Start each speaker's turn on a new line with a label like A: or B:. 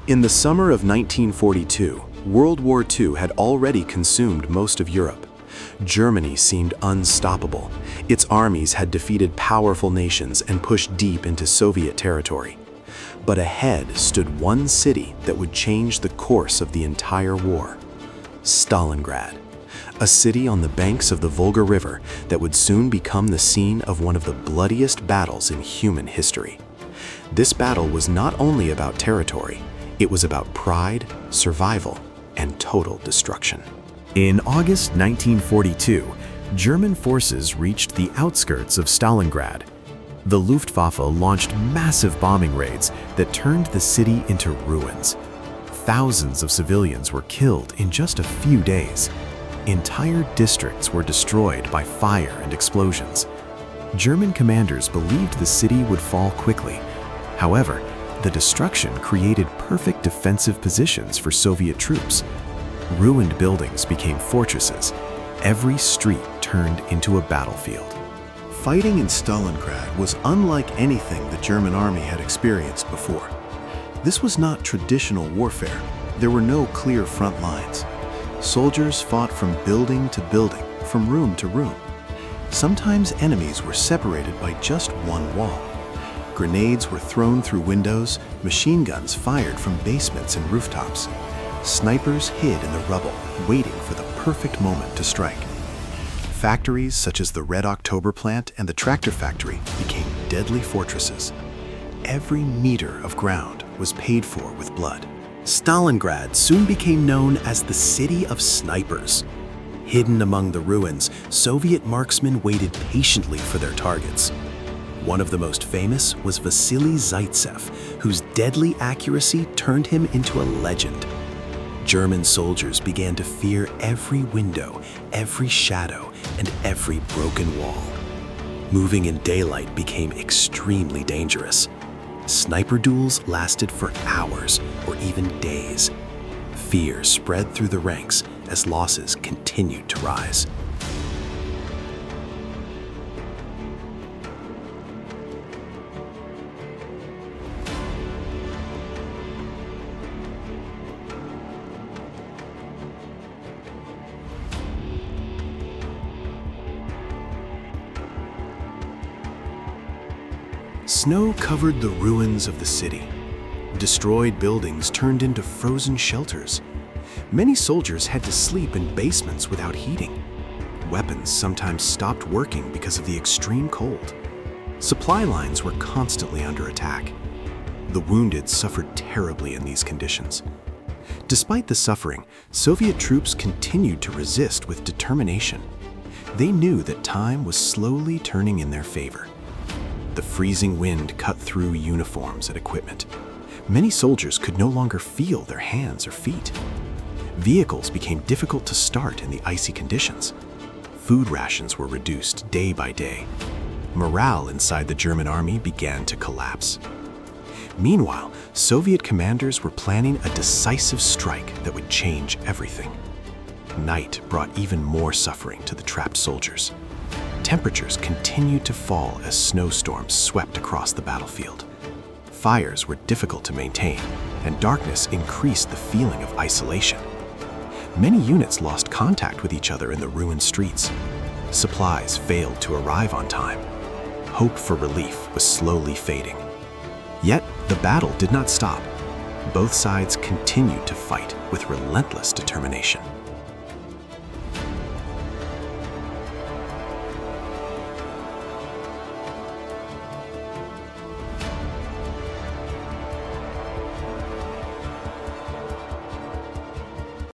A: In the summer of 1942, World War II had already consumed most of Europe. Germany seemed unstoppable. Its armies had defeated powerful nations and pushed deep into Soviet territory. But ahead stood one city that would change the course of the entire war: Stalingrad, a city on the banks of the Volga River that would soon become the scene of one of the bloodiest battles in human history. This battle was not only about territory, it was about pride, survival, and total destruction.
B: In August 1942, German forces reached the outskirts of Stalingrad. The Luftwaffe launched massive bombing raids that turned the city into ruins. Thousands of civilians were killed in just a few days. Entire districts were destroyed by fire and explosions. German commanders believed the city would fall quickly. However, the destruction created perfect defensive positions for Soviet troops. Ruined buildings became fortresses. Every street turned into a battlefield.
C: Fighting in Stalingrad was unlike anything the German army had experienced before. This was not traditional warfare. There were no clear front lines. Soldiers fought from building to building, from room to room. Sometimes enemies were separated by just one wall. Grenades were thrown through windows, machine guns fired from basements and rooftops. Snipers hid in the rubble, waiting for the perfect moment to strike. Factories such as the Red October plant and the tractor factory became deadly fortresses. Every meter of ground was paid for with blood. Stalingrad soon became known as the City of Snipers. Hidden among the ruins, Soviet marksmen waited patiently for their targets. One of the most famous was Vasily Zaitsev, whose deadly accuracy turned him into a legend. German soldiers began to fear every window, every shadow, and every broken wall. Moving in daylight became extremely dangerous. Sniper duels lasted for hours or even days. Fear spread through the ranks as losses continued to rise. Snow covered the ruins of the city. Destroyed buildings turned into frozen shelters. Many soldiers had to sleep in basements without heating. Weapons sometimes stopped working because of the extreme cold. Supply lines were constantly under attack. The wounded suffered terribly in these conditions. Despite the suffering, Soviet troops continued to resist with determination. They knew that time was slowly turning in their favor. The freezing wind cut through uniforms and equipment. Many soldiers could no longer feel their hands or feet. Vehicles became difficult to start in the icy conditions. Food rations were reduced day by day. Morale inside the German army began to collapse. Meanwhile, Soviet commanders were planning a decisive strike that would change everything. Night brought even more suffering to the trapped soldiers. Temperatures continued to fall as snowstorms swept across the battlefield. Fires were difficult to maintain, and darkness increased the feeling of isolation. Many units lost contact with each other in the ruined streets. Supplies failed to arrive on time. Hope for relief was slowly fading. Yet, the battle did not stop. Both sides continued to fight with relentless determination.